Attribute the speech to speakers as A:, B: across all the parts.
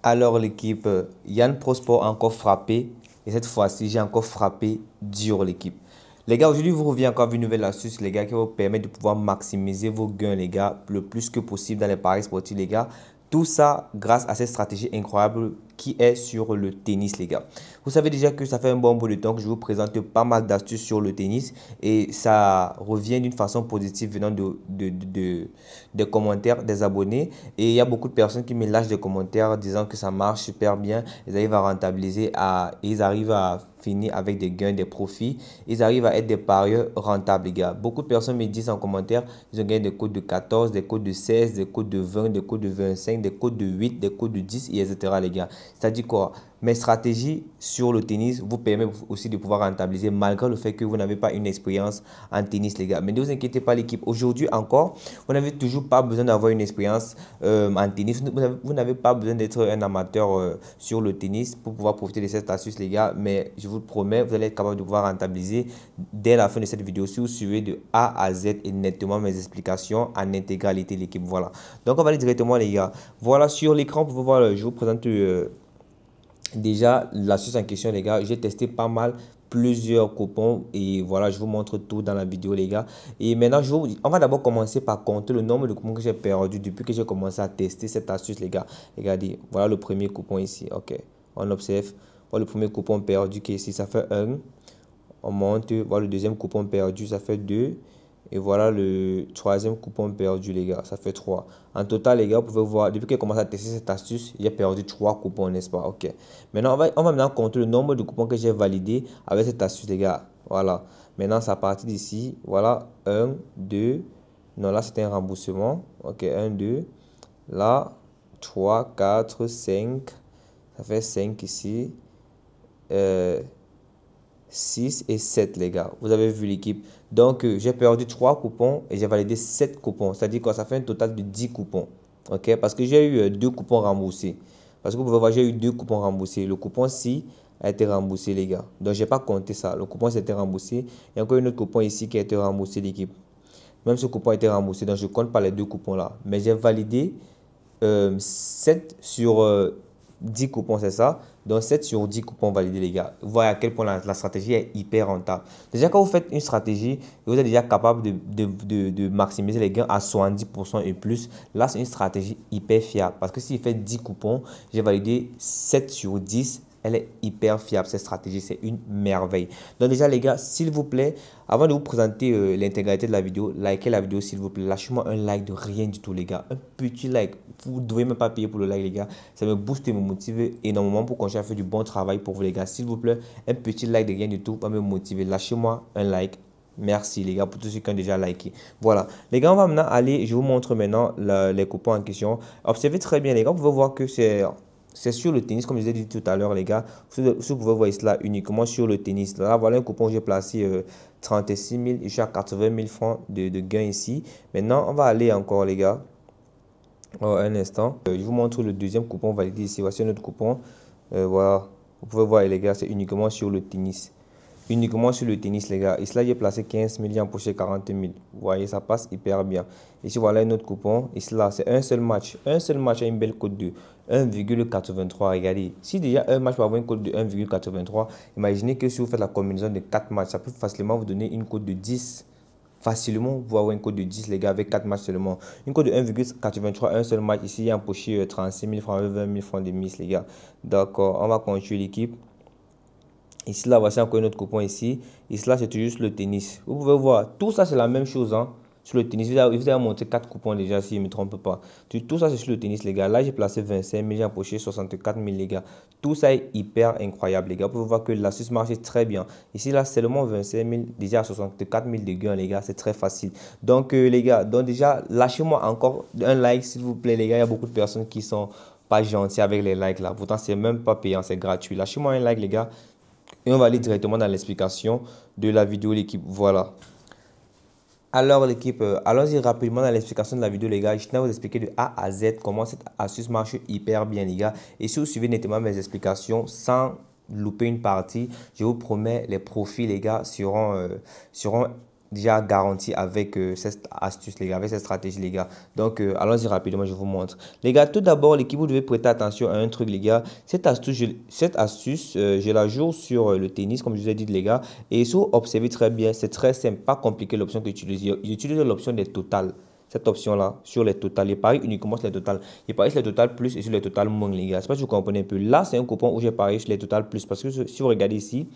A: Alors l'équipe, Yann Prosport a encore frappé. Et cette fois-ci, j'ai encore frappé dur l'équipe. Les gars, aujourd'hui, vous revient encore avec une nouvelle astuce, les gars, qui va vous permettre de pouvoir maximiser vos gains, les gars, le plus que possible dans les paris sportifs, les gars. Tout ça grâce à cette stratégie incroyable qui est sur le tennis, les gars. Vous savez déjà que ça fait un bon bout de temps que je vous présente pas mal d'astuces sur le tennis et ça revient d'une façon positive venant des commentaires des abonnés. Et il y a beaucoup de personnes qui me lâchent des commentaires disant que ça marche super bien, ils arrivent à rentabiliser, ils arrivent à finir avec des gains, des profits. Ils arrivent à être des parieurs rentables, les gars. Beaucoup de personnes me disent en commentaire, ils ont gagné des codes de 14, des codes de 16, des codes de 20, des codes de 25, des codes de 8, des codes de 10, et etc. les gars. C'est-à-dire quoi? Mes stratégies sur le tennis vous permettent aussi de pouvoir rentabiliser malgré le fait que vous n'avez pas une expérience en tennis, les gars. Mais ne vous inquiétez pas, l'équipe. Aujourd'hui encore, vous n'avez toujours pas besoin d'avoir une expérience en tennis. Vous n'avez pas besoin d'être un amateur sur le tennis pour pouvoir profiter de cette astuce, les gars. Mais je vous le promets, vous allez être capable de pouvoir rentabiliser dès la fin de cette vidéo si vous suivez de A à Z et nettement mes explications en intégralité, l'équipe. Voilà. Donc, on va aller directement, les gars. Voilà, sur l'écran, vous pouvez voir, je vous présente déjà l'astuce en question, les gars. J'ai testé pas mal plusieurs coupons et voilà, je vous montre tout dans la vidéo, les gars. Et maintenant on va d'abord commencer par compter le nombre de coupons que j'ai perdu depuis que j'ai commencé à tester cette astuce, les gars. Regardez, voilà le premier coupon ici. Ok, on observe. Voilà le premier coupon perdu qui est ici, ça fait 1. On monte, voilà le deuxième coupon perdu, ça fait 2. Et voilà le troisième coupon perdu, les gars, ça fait 3. En total, les gars, vous pouvez voir, depuis que j'ai commencé à tester cette astuce, j'ai perdu 3 coupons, n'est-ce pas? Ok. Maintenant, on va maintenant compter le nombre de coupons que j'ai validés avec cette astuce, les gars. Voilà. Maintenant, c'est à partir d'ici. Voilà, 1, 2. Non, là, c'était un remboursement. Ok, 1, 2. Là, 3, 4, 5. Ça fait 5 ici. 6 et 7, les gars. Vous avez vu l'équipe. Donc, j'ai perdu 3 coupons et j'ai validé 7 coupons. C'est-à-dire que ça fait un total de 10 coupons. OK? Parce que j'ai eu 2 coupons remboursés. Parce que vous pouvez voir, j'ai eu 2 coupons remboursés. Le coupon-ci a été remboursé, les gars. Donc, je n'ai pas compté ça. Le coupon, s'était remboursé. Il y a encore un autre coupon ici qui a été remboursé, l'équipe. Même ce coupon a été remboursé. Donc, je ne compte pas les 2 coupons là. Mais j'ai validé 7 sur 10 coupons, c'est ça. Donc 7 sur 10 coupons validés, les gars. Vous voyez à quel point la stratégie est hyper rentable. Déjà, quand vous faites une stratégie, vous êtes déjà capable de maximiser les gains à 70% et plus. Là, c'est une stratégie hyper fiable. Parce que s'il fait 10 coupons, j'ai validé 7 sur 10. Elle est hyper fiable, cette stratégie, c'est une merveille. Donc déjà, les gars, s'il vous plaît, avant de vous présenter l'intégralité de la vidéo, likez la vidéo, s'il vous plaît. Lâchez-moi un like de rien du tout, les gars. Un petit like. Vous ne devez même pas payer pour le like, les gars. Ça me booste et me motive énormément pour continuer à faire du bon travail pour vous, les gars. S'il vous plaît, un petit like de rien du tout va me motiver. Lâchez-moi un like. Merci les gars pour tous ceux qui ont déjà liké. Voilà. Les gars, on va maintenant aller, je vous montre maintenant les coupons en question. Observez très bien les gars, vous pouvez voir que c'est sur le tennis, comme je vous ai dit tout à l'heure, les gars. Vous pouvez voir cela uniquement sur le tennis. Là, voilà un coupon que j'ai placé 36 000. Je suis à 80 000 francs de gain ici. Maintenant, on va aller encore, les gars. Oh, un instant. Je vous montre le deuxième coupon validé ici. Voici notre coupon. Voilà. Vous pouvez voir, les gars, c'est uniquement sur le tennis. Uniquement sur le tennis, les gars. Ici, là, j'ai placé 15 000, j'ai empoché 40 000. Vous voyez, ça passe hyper bien. Ici, voilà un autre coupon. Ici, là, c'est un seul match. Un seul match a une belle cote de 1,83. Regardez. Si déjà un match peut avoir une cote de 1,83, imaginez que si vous faites la combinaison de 4 matchs, ça peut facilement vous donner une cote de 10. Facilement, vous pouvez avoir une cote de 10, les gars, avec 4 matchs seulement. Une cote de 1,83, un seul match. Ici, il y a empoché 36 000 francs, 20 000 francs de mise, les gars. D'accord, on va continuer l'équipe. Ici, là, voici encore un autre coupon ici. Ici, là, c'est juste le tennis. Vous pouvez voir, tout ça, c'est la même chose, hein. Sur le tennis, vous avez montré 4 coupons déjà, si je ne me trompe pas. Tout ça, c'est sur le tennis, les gars. Là, j'ai placé 25 000, j'ai empoché 64 000, les gars. Tout ça est hyper incroyable, les gars. Vous pouvez voir que l'astuce marche très bien. Ici, là, seulement 25 000, déjà à 64 000 de gains, les gars. C'est très facile. Donc, les gars, donc déjà, lâchez-moi encore un like, s'il vous plaît, les gars. Il y a beaucoup de personnes qui sont pas gentilles avec les likes, là. Pourtant, c'est même pas payant, c'est gratuit. Lâchez-moi un like, les gars. Et on va aller directement dans l'explication de la vidéo, l'équipe. Voilà. Alors l'équipe, allons-y rapidement dans l'explication de la vidéo, les gars. Je tiens à vous expliquer de A à Z comment cette astuce marche hyper bien, les gars. Et si vous suivez nettement mes explications sans louper une partie, je vous promets, les profits, les gars, seront déjà garanti avec cette astuce, les gars, avec cette stratégie, les gars. Donc, allons-y rapidement, je vous montre. Les gars, tout d'abord, l'équipe, vous devez prêter attention à un truc, les gars. Cette astuce, je la joue sur le tennis, comme je vous ai dit, les gars. Et si vous observez très bien, c'est très simple, pas compliqué l'option que j'utilise. J'utilise l'option des totales. Cette option-là, sur les totales, il parie uniquement sur les totales. Il parie sur les totales plus et sur les totales moins, les gars. Je sais pas si vous comprenez un peu. Là, c'est un coupon où j'ai parié sur les totales plus. Parce que si vous regardez ici,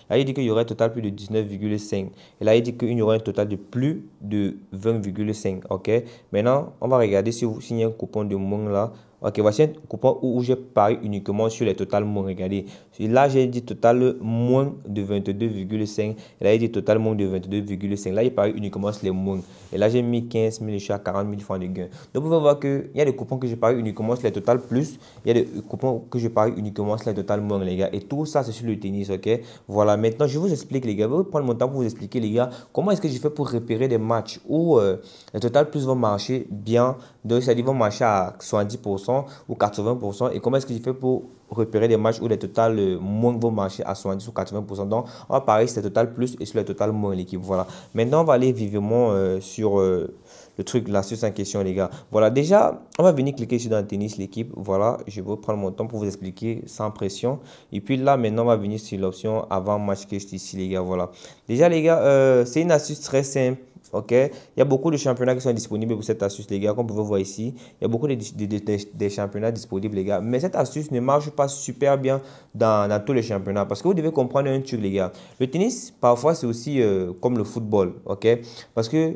A: là, il dit qu'il y aurait un total plus de 19,5. Et là, il dit qu'il y aurait un total de plus de 20,5. OK? Maintenant, on va regarder s'il y a un coupon de moins là. Ok, voici un coupon où j'ai parié uniquement sur les totales moins. Regardez. Là, j'ai dit total moins de 22,5. Et là, il dit total moins de 22,5. Là, il parie uniquement sur les moins. Et là, j'ai mis 15 000 et je suis à 40 000 francs de gain. Donc, vous pouvez voir qu'il y a des coupons que j'ai parié uniquement sur les totales plus. Il y a des coupons que je parie uniquement sur les totales moins, les gars. Et tout ça, c'est sur le tennis, ok? Voilà, maintenant, je vous explique, les gars. Je vais prendre mon temps pour vous expliquer, les gars, comment est-ce que je fais pour repérer des matchs où les totales plus vont marcher bien. Donc, c'est-à-dire vont marcher à 70% ou 80%. Et comment est-ce que je fais pour repérer des matchs où les totales moins vont marcher à 70 ou 80%. Donc, on va parier sur les totales plus et sur les totales moins, l'équipe. Voilà. Maintenant, on va aller vivement sur le truc, l'astuce en question, les gars. Voilà, déjà, on va venir cliquer ici dans le tennis, l'équipe. Voilà, je vais prendre mon temps pour vous expliquer sans pression. Et puis là, maintenant, on va venir sur l'option avant match que je ici, les gars. Voilà. Déjà, les gars, c'est une astuce très simple. Ok, il y a beaucoup de championnats qui sont disponibles pour cette astuce, les gars, comme vous pouvez voir ici. Il y a beaucoup de championnats disponibles, les gars. Mais cette astuce ne marche pas super bien dans tous les championnats. Parce que vous devez comprendre un truc, les gars. Le tennis, parfois, c'est aussi comme le football. Ok, parce que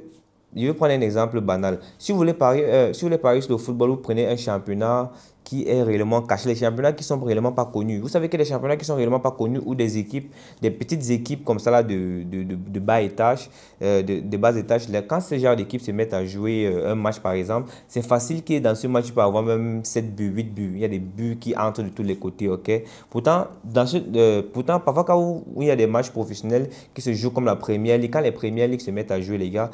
A: je vais prendre un exemple banal. Si vous voulez parier sur le football, vous prenez un championnat qui est réellement caché, les championnats qui sont réellement pas connus. Vous savez que les championnats qui sont réellement pas connus ou des équipes, des petites équipes comme ça là de bas étage, de bas étage, là, quand ce genre d'équipe se mettent à jouer un match par exemple, c'est facile que dans ce match, tu peux avoir même 7 buts, 8 buts. Il y a des buts qui entrent de tous les côtés, ok? Pourtant, parfois où il y a des matchs professionnels qui se jouent comme la Première Ligue, quand les Premières Ligues se mettent à jouer, les gars,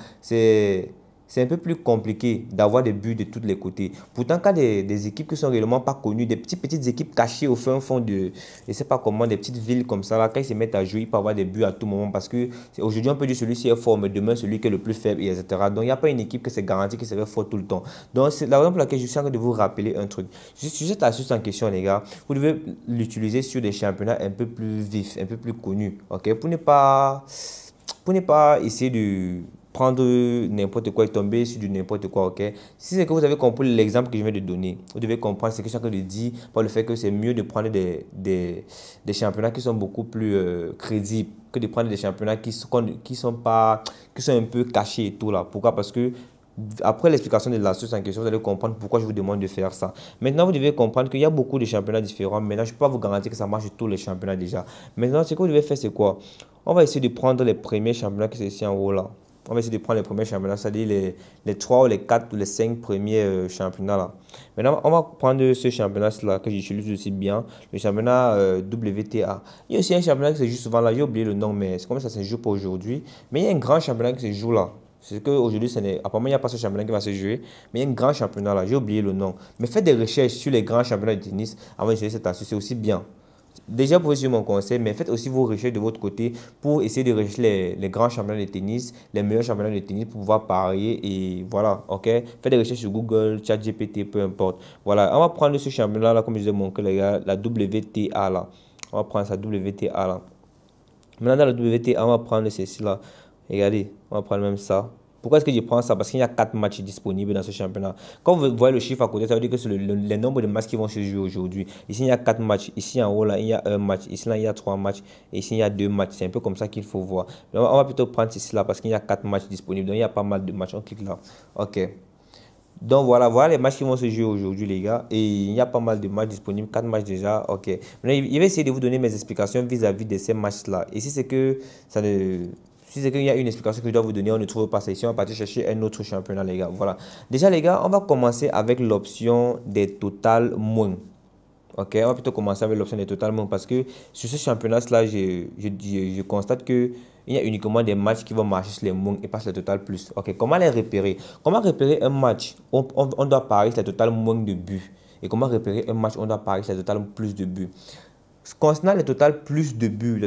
A: c'est un peu plus compliqué d'avoir des buts de tous les côtés. Pourtant, quand des équipes qui sont réellement pas connues, des petites équipes cachées au fin fond de, je sais pas comment, des petites villes comme ça, là, quand ils se mettent à jouer, ils peuvent avoir des buts à tout moment parce que aujourd'hui, on peut dire celui-ci est fort, mais demain, celui qui est le plus faible, etc. Donc, il n'y a pas une équipe qui c'est garanti qui serait fort tout le temps. Donc, c'est la raison pour laquelle je suis en train de vous rappeler un truc. Sur cette astuce en question, les gars, vous devez l'utiliser sur des championnats un peu plus vifs, un peu plus connus, ok? Pour ne pas essayer de prendre n'importe quoi et tomber sur du n'importe quoi, ok? Si c'est que vous avez compris l'exemple que je viens de donner, vous devez comprendre ce que chacun dit par le fait que c'est mieux de prendre des championnats qui sont beaucoup plus crédibles que de prendre des championnats qui sont un peu cachés et tout là. Pourquoi? Parce que après l'explication de l'astuce en question, vous allez comprendre pourquoi je vous demande de faire ça. Maintenant, vous devez comprendre qu'il y a beaucoup de championnats différents. Maintenant, je ne peux pas vous garantir que ça marche sur tous les championnats déjà. Maintenant, ce que vous devez faire, c'est quoi? On va essayer de prendre les premiers championnats qui sont ici en haut là. On va essayer de prendre les premiers championnats, c'est-à-dire les 3 ou les 4 ou les 5 premiers championnats là. Maintenant, on va prendre ce championnat-là que j'utilise aussi bien, le championnat WTA. Il y a aussi un championnat qui se joue souvent là, j'ai oublié le nom, mais c'est comme ça se joue pour aujourd'hui. Mais il y a un grand championnat qui se joue là. C'est qu'aujourd'hui, apparemment, il n'y a pas ce championnat qui va se jouer, mais il y a un grand championnat là, j'ai oublié le nom. Mais faites des recherches sur les grands championnats de tennis avant d'utiliser cette astuce, c'est aussi bien. Déjà, vous pouvez suivre mon conseil, mais faites aussi vos recherches de votre côté pour essayer de rechercher les grands championnats de tennis, les meilleurs championnats de tennis pour pouvoir parier et voilà, ok? Faites des recherches sur Google, ChatGPT, peu importe. Voilà, on va prendre ce championnat-là, comme je disais mon collègue, la WTA là. On va prendre sa WTA là. Maintenant, dans la WTA, on va prendre ceci-là. Regardez, on va prendre même ça. Pourquoi est-ce que je prends ça? Parce qu'il y a 4 matchs disponibles dans ce championnat. Quand vous voyez le chiffre à côté, ça veut dire que c'est le nombre de matchs qui vont se jouer aujourd'hui. Ici, il y a 4 matchs. Ici, en haut, là, il y a un match. Ici, là, il y a 3 matchs. Et ici, il y a 2 matchs. C'est un peu comme ça qu'il faut voir. Donc, on va plutôt prendre ceci là parce qu'il y a 4 matchs disponibles. Donc, il y a pas mal de matchs. On clique là. OK. Donc voilà les matchs qui vont se jouer aujourd'hui, les gars. Et il y a pas mal de matchs disponibles, 4 matchs déjà. Ok. Maintenant, je vais essayer de vous donner mes explications vis-à-vis de ces matchs-là. Et si c'est que ça ne. Si c'est qu'il y a une explication que je dois vous donner, on ne trouve pas ça ici. On va partir chercher un autre championnat, les gars. Voilà. Déjà, les gars, on va commencer avec l'option des totales moins. Ok, on va plutôt commencer avec l'option des totales moins parce que sur ce championnat-là, je constate que il y a uniquement des matchs qui vont marcher sur les moins et pas sur le total plus. Ok, comment les repérer? Comment repérer un match? On doit parier sur le total moins de buts. Et comment repérer un match? On doit parier sur le total plus de buts. Concernant le total plus de buts,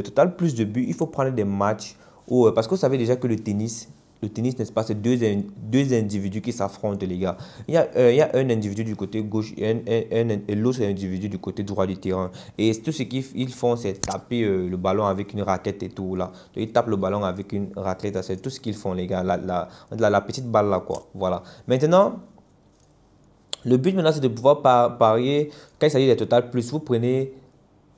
A: il faut prendre des matchs où, parce que vous savez déjà que le tennis, le tennis, n'est-ce pas, c'est deux individus qui s'affrontent, les gars. Il y a un individu du côté gauche et l'autre individu du côté droit du terrain. Et tout ce qu'ils font, c'est taper le ballon avec une raquette et tout, là. Donc, ils tapent le ballon avec une raquette, c'est tout ce qu'ils font, les gars. La petite balle, là, quoi. Voilà. Maintenant, le but, maintenant, c'est de pouvoir parier. Quand il s'agit des total plus, vous prenez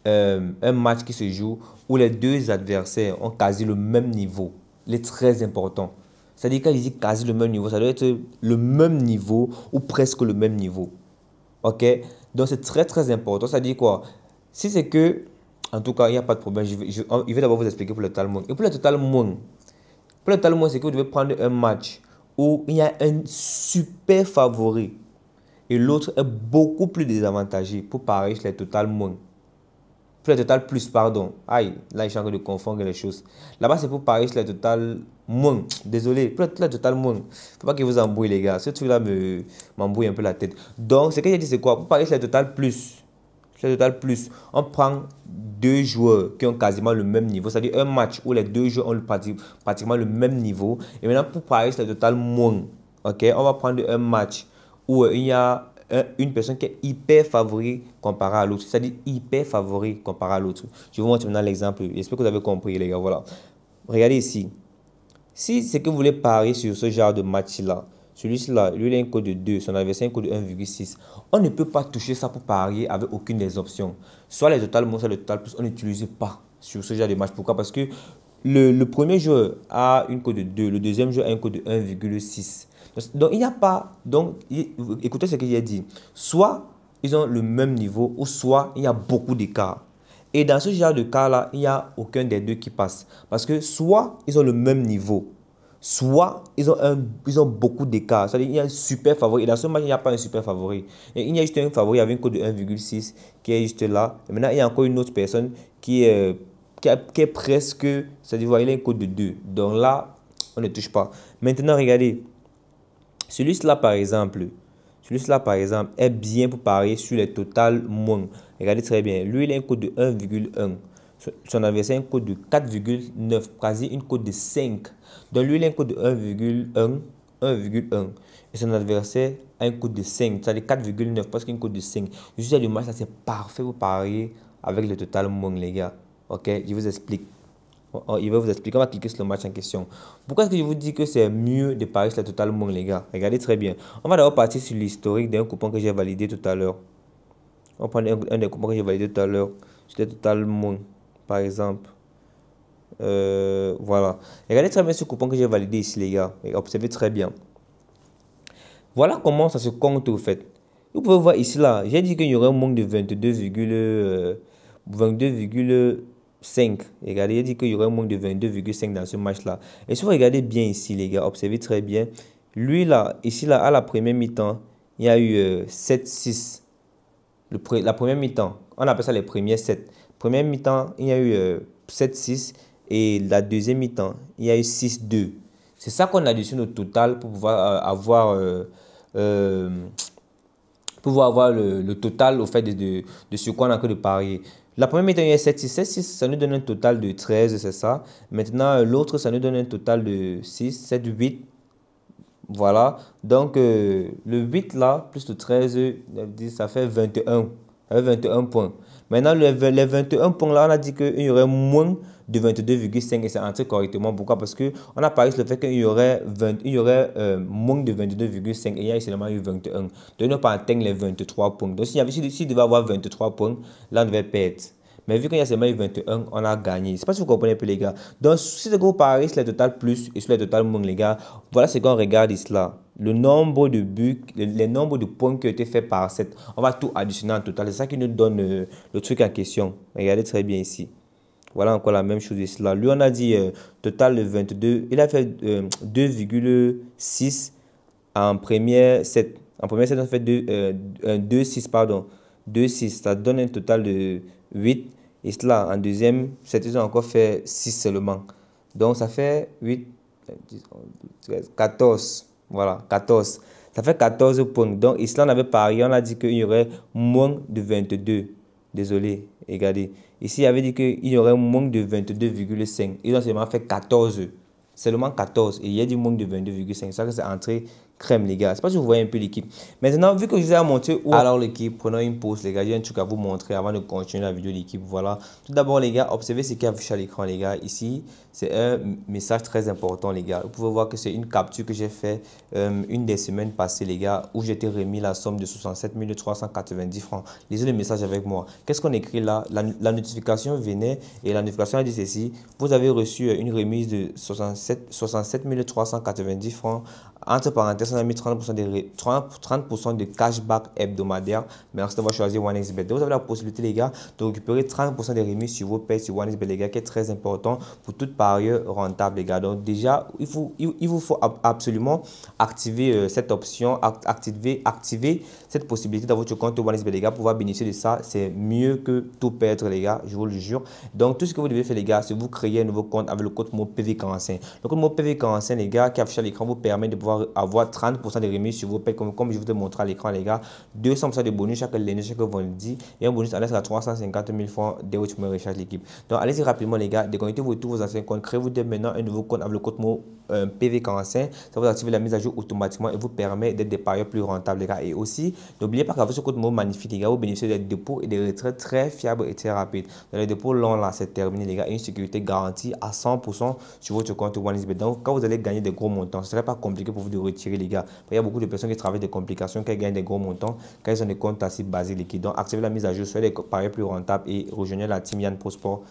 A: un match qui se joue où les deux adversaires ont quasi le même niveau. Il est très important. C'est-à-dire quand il dit quasi le même niveau, ça doit être le même niveau ou presque le même niveau. Ok? Donc c'est très très important. Ça dit quoi? Si c'est que, en tout cas, il n'y a pas de problème. Je vais d'abord vous expliquer pour le total monde. Et pour le total monde, c'est que vous devez prendre un match où il y a un super favori et l'autre est beaucoup plus désavantagé pour parier sur le total monde. Pour le total plus, pardon. Aïe, là, je suis en train de confondre les choses. Là-bas, c'est pour parier sur le total moins. Désolé, pour le total moins. Faut pas que vous embrouillez, les gars. Ce truc-là m'embrouille un peu la tête. Donc, ce que j'ai dit, c'est quoi? Pour parier sur le total plus. Sur le total plus, on prend deux joueurs qui ont quasiment le même niveau. C'est-à-dire un match où les deux joueurs ont pratiquement le même niveau. Et maintenant, pour parier sur le total moins, ok, on va prendre un match où il y a une personne qui est hyper favori comparé à l'autre. C'est-à-dire hyper favori comparé à l'autre. Je vous montre maintenant l'exemple. J'espère que vous avez compris, les gars. Voilà. Regardez ici. Si c'est que vous voulez parier sur ce genre de match-là, celui-là, lui, il a un code de 2, son adversaire a un code de 1,6. On ne peut pas toucher ça pour parier avec aucune des options. Soit les total moins, soit le total plus. On n'utilise pas sur ce genre de match. Pourquoi? Parce que le premier joueur a une code de 2, le deuxième joueur a un code de 1,6. Donc, il n'y a pas. Donc, écoutez ce que j'ai dit. Soit ils ont le même niveau, ou soit il y a beaucoup d'écart. Et dans ce genre de cas-là, il n'y a aucun des deux qui passe. Parce que soit ils ont le même niveau, soit ils ont beaucoup d'écart. C'est-à-dire qu'il y a un super favori. Et dans ce match, il n'y a pas un super favori. Et il y a juste un favori avec un code de 1,6 qui est juste là. Et maintenant, il y a encore une autre personne qui est presque. C'est-à-dire qu'il a un code de 2. Donc là, on ne touche pas. Maintenant, regardez. Celui-là, par exemple, est bien pour parier sur les totales moins. Regardez très bien. Lui, il a un code de 1,1. Son adversaire a un code de 4,9. Quasi une code de 5. Donc, lui, il a un code de 1,1. Et son adversaire a un code de 5. C'est-à-dire 4,9. Parce qu'il a un code de 5. Juste le match, ça c'est parfait pour parier avec le total moins, les gars. Ok, je vous explique. Il va vous expliquer. On va cliquer sur le match en question. Pourquoi est-ce que je vous dis que c'est mieux de parier sur le total moins, les gars? Regardez très bien. On va d'abord partir sur l'historique d'un coupon que j'ai validé tout à l'heure. On va prendre un des coupons que j'ai validé tout à l'heure. Sur le total moins, par exemple. Voilà. Regardez très bien ce coupon que j'ai validé ici, les gars. Et observez très bien. Voilà comment ça se compte au fait. Vous pouvez voir ici, là. J'ai dit qu'il y aurait un manque de 22,5. Regardez, il dit qu'il y aurait un manque de 22,5 dans ce match-là. Et si vous regardez bien ici, les gars, observez très bien. Lui, là, ici, là, à la première mi-temps, il y a eu 7-6. La première mi-temps, on appelle ça les premiers 7. Première mi-temps, il y a eu 7-6. Et la deuxième mi-temps, il y a eu 6-2. C'est ça qu'on additionne au total pour pouvoir avoir le total au fait de ce qu'on a que de parier. La première mi-temps, il y a 7-6. 7-6, ça nous donne un total de 13, c'est ça. Maintenant, l'autre, ça nous donne un total de 6, 7, 8. Voilà. Donc, le 8 là, plus le 13, ça fait 21. Ça fait 21 points. Maintenant, les 21 points là, on a dit qu'il y aurait moins de 22,5 et c'est entré correctement. Pourquoi? Parce qu'on a parlé sur le fait qu'il y aurait, moins de 22,5 et il y a seulement eu 21. Donc, on n'a pas atteint les 23 points. Donc, s'il devait avoir 23 points, là, on devait perdre. Mais vu qu'il y a seulement eu 21, on a gagné. Je ne sais pas si vous comprenez un peu, les gars. Donc, si c'est que vous pariez sur les total plus et sur les total moins, les gars, voilà ce qu'on regarde ici là. Le nombre de buts, les nombres de points qui ont été faits par 7. On va tout additionner en total. C'est ça qui nous donne le truc en question. Regardez très bien ici. Voilà encore la même chose ici là. Lui, on a dit total de 22. Il a fait 2,6 en première 7. En première 7, on fait 2,6, pardon. 2,6. Ça donne un total de 8. Et cela, en deuxième, cette ils ont encore fait 6 seulement. Donc, ça fait 8, 10, 11, 12, 13, 14. Voilà, 14. Ça fait 14 points. Donc, ici, on avait parié, on a dit qu'il y aurait moins de 22. Désolé, regardez. Ici, il avait dit qu'il y aurait moins de 22,5. Ils ont seulement fait 14. seulement 14 et il y a du monde de 22,5. Ça, c'est entrée crème, les gars. Je sais pas si vous voyez un peu l'équipe. Maintenant, vu que je vous ai montré où alors l'équipe, prenons une pause, les gars. J'ai un truc à vous montrer avant de continuer la vidéo de l'équipe. Voilà. Tout d'abord, les gars, observez ce qui est affiché à l'écran, les gars. Ici, c'est un message très important, les gars. Vous pouvez voir que c'est une capture que j'ai fait une des semaines passées, les gars, où j'étais remis la somme de 67 390 francs. Lisez le message avec moi. Qu'est-ce qu'on écrit là? La notification venait et la notification a dit ceci. Vous avez reçu une remise de 67 390 francs. Entre parenthèses, on a mis 30% de cashback hebdomadaire. Merci d'avoir choisi OneXBet. Vous avez la possibilité, les gars, de récupérer 30% de remise sur vos paies sur OneXBet, les gars, qui est très important pour toute parieur rentable, les gars. Donc, déjà, il vous faut absolument activer cette option, activer cette possibilité dans votre compte OneXBet, les gars, pour pouvoir bénéficier de ça. C'est mieux que tout perdre, les gars, je vous le jure. Donc, tout ce que vous devez faire, les gars, c'est vous créer un nouveau compte avec le code mot PV45. Le code mot PV45, les gars, qui affiche à l'écran, vous permet de pouvoir avoir 30% de remise sur vos paies, comme je vous ai montré à l'écran, les gars. 200% de bonus chaque lundi, chaque vendredi, et un bonus à l'aise à 350 000 francs dès que tu me recharges l'équipe. Donc, allez-y rapidement, les gars, déconnectez-vous tous vos anciens comptes, créez-vous dès maintenant un nouveau compte avec le code mot PV45. Ça vous active la mise à jour automatiquement et vous permet d'être des parieurs plus rentables, les gars. Et aussi, n'oubliez pas qu'avec ce code mot magnifique, les gars, vous bénéficiez des dépôts et des retraits très fiables et très rapides. Dans les dépôts longs, là, c'est terminé, les gars, et une sécurité garantie à 100% sur votre compte OneXBet. Donc, quand vous allez gagner des gros montants, ce ne serait pas compliqué pour vous de retirer, les gars. Il y a beaucoup de personnes qui travaillent des complications, qui gagnent des gros montants, quand ils ont des comptes assez basiques, liquides. Donc, activez la mise à jour, soyez des parieurs plus rentables et rejoignez la team Yann Pro Sport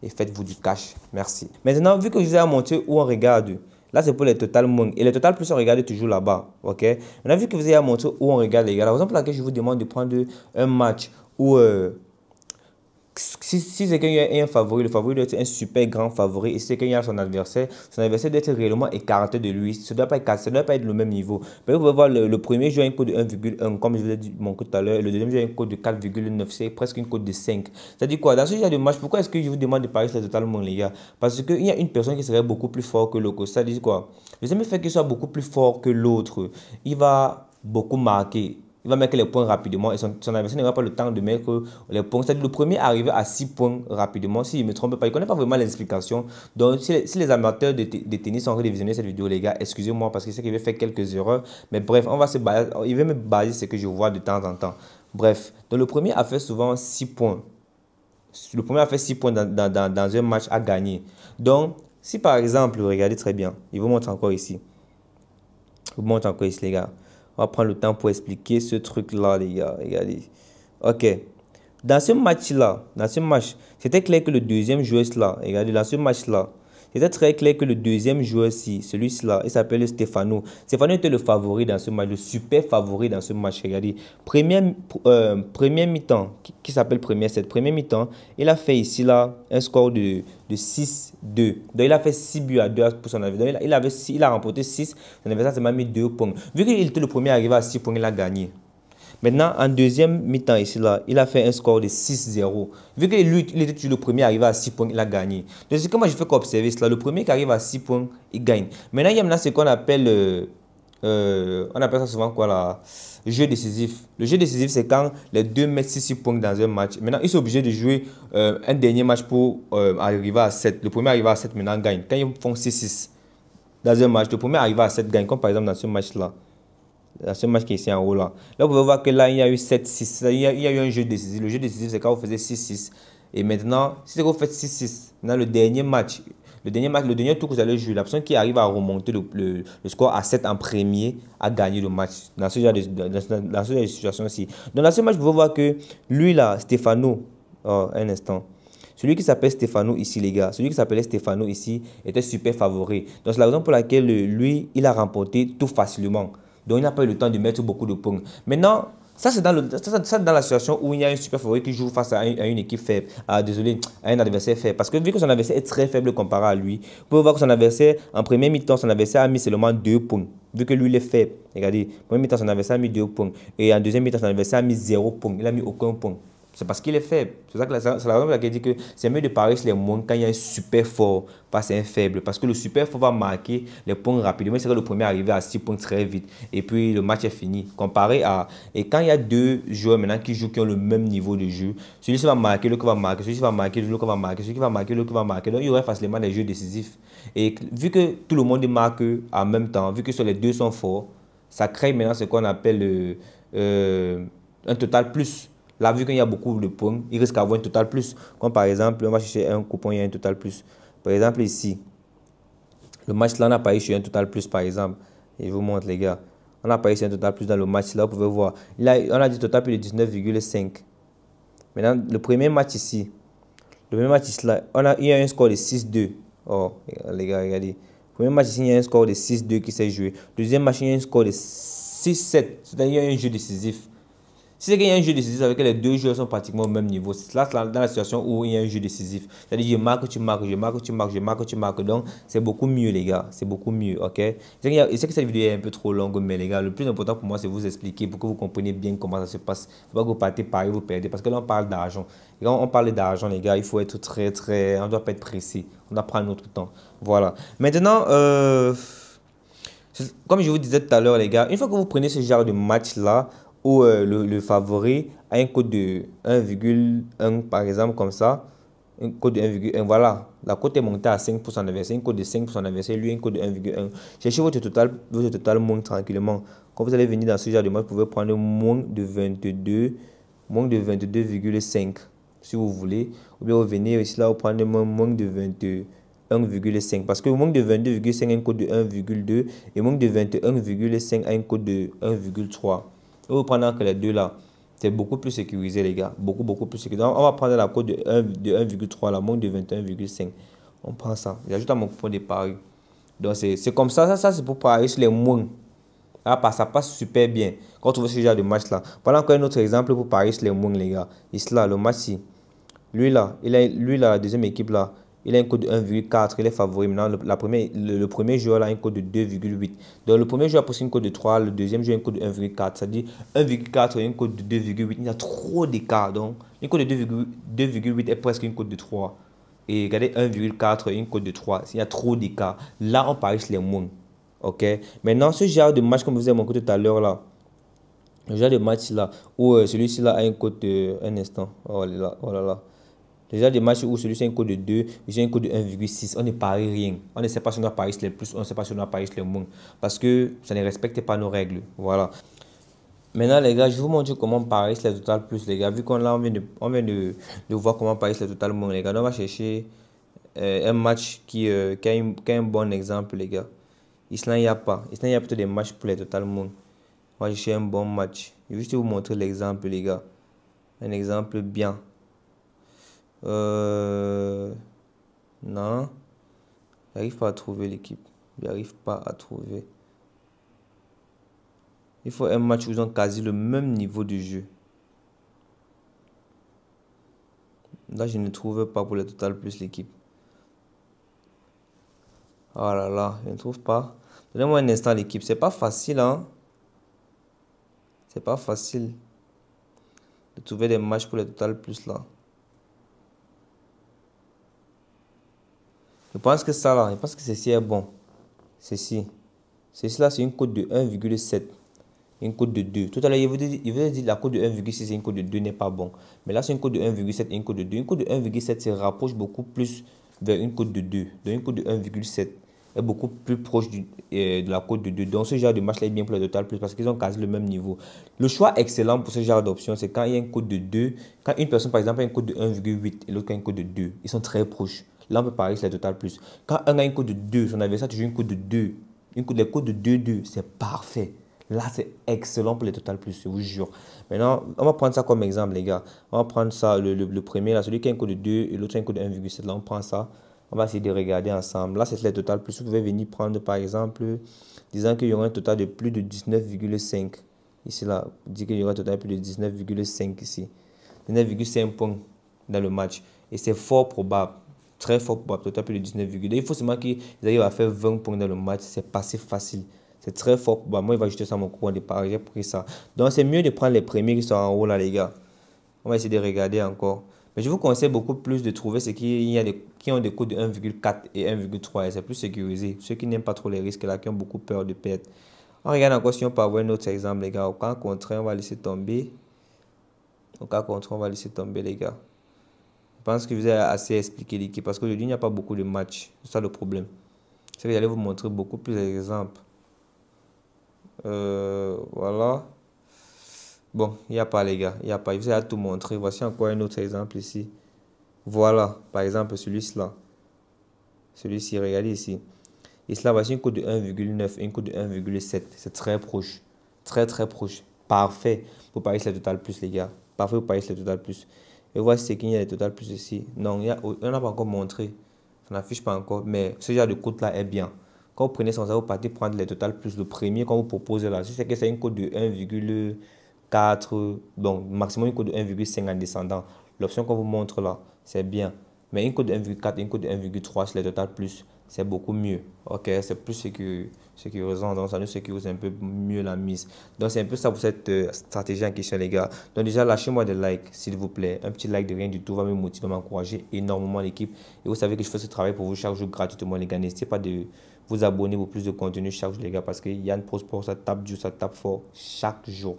A: et faites-vous du cash. Merci. Maintenant, vu que je vous ai montré où on regarde, là, c'est pour les total money. Et les total plus, on regarde toujours là-bas. OK? Maintenant, vu que vous avez montré où on regarde, les gars, la raison pour laquelle je vous demande de prendre un match où si c'est qu'il y a un favori, le favori doit être un super grand favori. Et si c'est qu'il y a son adversaire doit être réellement écarté de lui. Ça ne doit pas être le même niveau. Mais vous pouvez voir le premier joue un code de 1,1, comme je vous ai dit tout à l'heure. Le deuxième joue un code de 4,9, c'est presque une cote de 5. C'est-à-dire quoi? Dans ce genre de match, pourquoi est-ce que je vous demande de parier sur totalement, les gars? Parce qu'il y a une personne qui serait beaucoup plus fort que l'autre. C'est-à-dire quoi? Le deuxième fait qu'il soit beaucoup plus fort que l'autre, il va beaucoup marquer. Il va mettre les points rapidement et son adversaire n'aura pas le temps de mettre les points. C'est-à-dire le premier arrivé à 6 points rapidement. S'il ne me trompe pas, il ne connaît pas vraiment l'explication. Donc, si les amateurs de tennis sont en train de visionner cette vidéo, les gars, excusez-moi parce que c'est qu'il va faire quelques erreurs. Mais bref, il va me baser ce que je vois de temps en temps. Bref, donc le premier a fait souvent 6 points. Le premier a fait 6 points dans un match à gagner. Donc, si par exemple, regardez très bien, il vous montre encore ici. Je vous montre encore ici, les gars. On va prendre le temps pour expliquer ce truc-là, les gars. Regardez. OK. Dans ce match-là, c'était clair que le deuxième joueur-là, regardez, dans ce match-là, c'était très clair que le deuxième joueur-ci, celui-là, il s'appelle Stéphano. Stéphano était le favori dans ce match, le super favori dans ce match. Regardez, premier mi-temps, qui s'appelle premier set, premier mi-temps, il a fait ici, là, un score de 6-2. Donc, il a fait 6 buts à 2 pour son adversaire. Il a remporté 6, son adversaire s'est mis 2 points. Vu qu'il était le premier arrivé à 6 points, il a gagné. Maintenant, en deuxième mi-temps ici, là, il a fait un score de 6-0. Vu que lui, il était le premier arrivé à 6 points, il a gagné. Donc, ce que moi, je fais qu'observer cela. Le premier qui arrive à 6 points, il gagne. Maintenant, il y a ce qu'on appelle, on appelle ça souvent quoi là, jeu décisif. Le jeu décisif, c'est quand les deux mettent 6 points dans un match. Maintenant, ils sont obligés de jouer un dernier match pour arriver à 7. Le premier arrivé à 7, maintenant, gagne. Quand ils font 6-6 dans un match, le premier arrivé à 7 gagne. Comme par exemple dans ce match-là. Dans ce match qui est ici en haut là. Là, vous pouvez voir que là, il y a eu 7-6. Il y a eu un jeu décisif. Le jeu décisif, c'est quand vous faisiez 6-6. Et maintenant, si vous faites 6-6, dans le dernier match, le dernier tour que vous allez jouer, la personne qui arrive à remonter le score à 7 en premier a gagné le match. Dans ce genre de situation-ci. Donc, dans ce match, vous pouvez voir que lui là, Stéphano, un instant. Celui qui s'appelle Stéphano ici, les gars, celui qui s'appelait Stéphano ici était super favori. Donc, c'est la raison pour laquelle lui, il a remporté tout facilement. Donc, il n'a pas eu le temps de mettre beaucoup de points. Maintenant, ça, c'est dans la situation où il y a un super favori qui joue face à une équipe faible. Désolé, à un adversaire faible. Parce que vu que son adversaire est très faible comparé à lui, vous pouvez voir que son adversaire, en premier mi-temps, son adversaire a mis seulement 2 points. Vu que lui, il est faible. Regardez, en premier mi-temps, son adversaire a mis 2 points. Et en deuxième mi-temps, son adversaire a mis 0 points. Il n'a mis aucun point. C'est parce qu'il est faible. C'est ça que c'est la raison pour laquelle je dis que c'est mieux de parier sur les moins quand il y a un super fort, pas c'est un faible. Parce que le super fort va marquer les points rapidement. Il sera le premier arrivé à 6 points très vite. Et puis le match est fini. Comparé à. Et quand il y a deux joueurs maintenant qui jouent qui ont le même niveau de jeu, celui-ci va marquer, l'autre va marquer, celui-ci va marquer, l'autre va marquer, celui qui va marquer, l'autre va marquer. Donc il y aurait facilement des jeux décisifs. Et vu que tout le monde marque en même temps, vu que sur les deux sont forts, ça crée maintenant ce qu'on appelle un total plus. Là, vu qu'il y a beaucoup de points, il risque d'avoir un total plus. Comme par exemple, on va chercher un coupon, il y a un total plus. Par exemple, ici, le match là, on a parié sur un total plus, par exemple. Et je vous montre, les gars. On a parié sur un total plus dans le match là, vous pouvez voir. Là, on a dit total plus de 19,5. Maintenant, le premier match ici, là, il y a un score de 6-2. Oh, les gars, regardez. Le premier match ici, il y a un score de 6-2 qui s'est joué. Le deuxième match, il y a un score de 6-7. C'est-à-dire qu'il y a un jeu décisif. Si c'est qu'il y a un jeu décisif avec les deux joueurs sont pratiquement au même niveau, c'est là dans la situation où il y a un jeu décisif. C'est-à-dire je marque, tu marques, je marque, tu marques, je marque, tu marques. Donc c'est beaucoup mieux les gars, c'est beaucoup mieux, ok? Je sais que cette vidéo est un peu trop longue, mais les gars, le plus important pour moi c'est vous expliquer pour que vous compreniez bien comment ça se passe. Il ne faut pas que vous partez pareil, vous perdez. Parce que là on parle d'argent. Et quand on parle d'argent les gars, il faut être on doit pas être précis. On doit prendre notre temps. Voilà. Maintenant, comme je vous disais tout à l'heure les gars, une fois que vous prenez ce genre de match là, où le favori a un code de 1,1 par exemple comme ça, un code de 1,1, voilà, la cote est montée à 5 pour son adversaire, un code de 5 pour son adversaire, lui un code de 1,1. Cherchez votre total moins tranquillement. Quand vous allez venir dans ce genre de match, vous pouvez prendre moins de 22,5 si vous voulez, ou bien vous venez ici là, vous prenez moins de 21,5 parce que moins de 22,5 a un code de 1,2 et moins de 21,5 a un code de 1,3. Et vous prenez que les deux là, c'est beaucoup plus sécurisé les gars, beaucoup plus sécurisé. On va prendre la cote de 1,3 là, moins de 21,5. On prend ça, j'ajoute à mon coupon de pari. Donc c'est comme ça, c'est pour parier sur les moins. Ah, ça passe super bien quand on voit ce genre de match là. Voilà encore un autre exemple pour parier sur les moins les gars. Ici là, le match ici. Lui là, la deuxième équipe là, il a un code de 1,4, il est favori. Maintenant, le premier joueur là a un code de 2,8. Donc, le premier joueur a posé un code de 3, le deuxième joueur a un code de 1,4. C'est-à-dire 1,4 et un code de 2,8. Il y a trop d'écart. Donc, un code de 2,8 est presque une code de 3. Et regardez 1,4 et une code de 3. Il y a trop d'écart. Là, on parie sur les moins. Ok? Maintenant, ce genre de match, comme vous avez montré tout à l'heure là, le genre de match là, où celui-ci là a un code de. Un instant. Oh là, oh là là. Déjà des matchs où celui-ci a un code de 2, j'ai un code de 1,6. On ne parie rien. On ne sait pas si on a parié sur les plus, on ne sait pas si on a parié sur les moins. Parce que ça ne respecte pas nos règles. Voilà. Maintenant, les gars, je vais vous montrer comment parier sur les total plus, les gars. Vu qu'on là, on vient de voir comment parier sur les total moins, les gars. Donc, on va chercher un match qui a un bon exemple, les gars. Ici, il n'y a pas. Ici, il y a plutôt des matchs pour les total moins. On va chercher un bon match. Je vais juste vous montrer l'exemple, les gars. Un exemple bien. Non, j'arrive pas à trouver l'équipe. J'arrive pas à trouver. Il faut un match où ils ont quasi le même niveau de jeu. Là, je ne trouve pas pour le total plus l'équipe. Oh là là, je ne trouve pas. Donnez-moi un instant l'équipe. C'est pas facile, hein. C'est pas facile de trouver des matchs pour le total plus là. Je pense que ça là, je pense que ceci est bon. Ceci là, c'est une cote de 1,7. Une cote de 2. Tout à l'heure, il vous dit que la cote de 1,6 et une cote de 2 n'est pas bon. Mais là, c'est une cote de 1,7 et une cote de 2. Une cote de 1,7 se rapproche beaucoup plus vers une cote de 2. Donc, une cote de 1,7 est beaucoup plus proche de la cote de 2. Donc, ce genre de match-là est bien pour le total plus parce qu'ils ont quasi le même niveau. Le choix excellent pour ce genre d'option, c'est quand il y a une cote de 2. Quand une personne, par exemple, a une cote de 1,8 et l'autre a une cote de 2. Ils sont très proches. Là, on peut parier sur le total plus. Quand un a une cote de 2, son adversaire toujours une cote de 2. Les cotes de 2-2, c'est parfait. Là, c'est excellent pour les total plus, je vous jure. Maintenant, on va prendre ça comme exemple, les gars. On va prendre ça, le premier, là, celui qui a un code de 2 et l'autre a un code de 1,7. Là, on prend ça. On va essayer de regarder ensemble. Là, c'est les total plus. Vous pouvez venir prendre, par exemple, disant qu'il y aura un total de plus de 19,5. Ici, là, dit qu'il y aura un total de plus de 19,5 ici. 19,5 points dans le match. Et c'est fort probable. Très fort probable. Total plus de 19,2. Il faut seulement qu'ils arrivent à faire 20 points dans le match. C'est pas si facile. C'est très fort. Bah, moi, il va ajouter ça à mon coupon de pari. J'ai pris ça. Donc, c'est mieux de prendre les premiers qui sont en haut là, les gars. On va essayer de regarder encore. Mais je vous conseille beaucoup plus de trouver ceux qui ont des coûts de 1,4 et 1,3. Et c'est plus sécurisé. Ceux qui n'aiment pas trop les risques là, qui ont beaucoup peur de perdre. On regarde encore si on peut avoir un autre exemple, les gars. Au cas contraire, on va laisser tomber. Au cas contraire, on va laisser tomber, les gars. Je pense que vous avez assez expliqué l'équipe parce qu'aujourd'hui, il n'y a pas beaucoup de matchs. C'est ça le problème. C'est que j'allais vous montrer beaucoup plus d'exemples. Voilà. Bon, il n'y a pas, les gars. Il n'y a pas. Je vous ai tout montré. Voici encore un autre exemple ici. Voilà. Par exemple, celui-là. Celui-ci, regardez ici. Et cela, voici une cote de 1,9 et une cote de 1,7. C'est très proche. Très, très proche. Parfait pour parier sur le total plus, les gars. Parfait pour parier sur le total plus. Et voici ce qu'il y a le total plus ici. Non, on n'a pas encore montré. Ça n'affiche pas encore. Mais ce genre de cote-là est bien. Quand vous prenez sans ça, vous partez prendre le total plus. Le premier qu'on vous propose là. Si c'est que c'est une cote de 1,4. Donc, maximum une cote de 1,5 en descendant. L'option qu'on vous montre là, c'est bien. Mais une cote de 1,4 et une cote de 1,3 sur le total plus, c'est beaucoup mieux. Ok, c'est plus sécurisant, donc ça nous sécurise un peu mieux la mise. Donc c'est un peu ça pour cette stratégie en question, les gars. Donc déjà, lâchez-moi des likes, s'il vous plaît. Un petit like de rien du tout va me motiver, m'encourager énormément l'équipe. Et vous savez que je fais ce travail pour vous chaque jour gratuitement, les gars. N'hésitez pas de vous abonner pour plus de contenu chaque jour, les gars, parce que Yann Pro Sport, ça tape dur, ça tape fort chaque jour.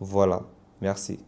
A: Voilà, merci.